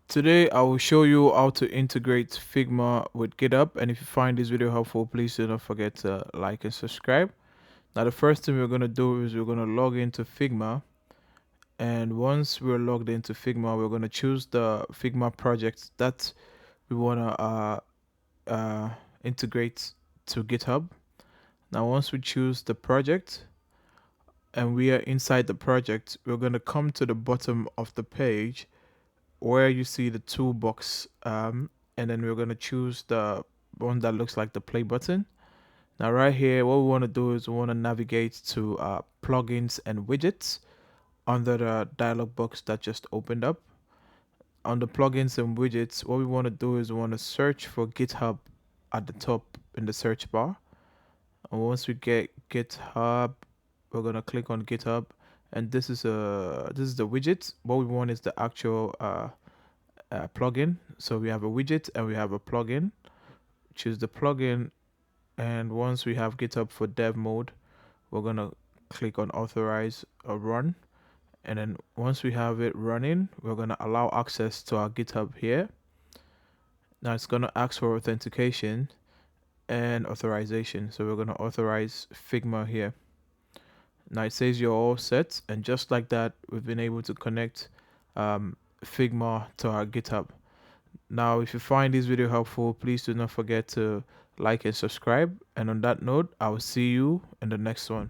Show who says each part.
Speaker 1: Today I will show you how to integrate Figma with GitHub, and if you find this video helpful, please do not forget to like and subscribe. Now the first thing we're going to do is we're going to log into Figma, and once we're logged into Figma, we're going to choose the Figma project that we want to integrate to GitHub. Now once we choose the project and we are inside the project, we're going to come to the bottom of the page where you see the toolbox, and then we're going to choose the one that looks like the play button. Now right here, what we want to do is we want to navigate to plugins and widgets under the dialog box that just opened up. On the plugins and widgets, what we want to do is we want to search for GitHub at the top in the search bar. And once we get GitHub, we're going to click on GitHub, and this is the widget. What we want is the actual plugin. So we have a widget and we have a plugin. Choose the plugin, and once we have GitHub for dev mode, we're gonna click on authorize or run, and then once we have it running, we're gonna allow access to our GitHub here. Now it's gonna ask for authentication and authorization, so we're gonna authorize Figma here. Now it says you're all set, and just like that, we've been able to connect Figma to our GitHub. Now, if you find this video helpful, please do not forget to like and subscribe. And on that note, I will see you in the next one.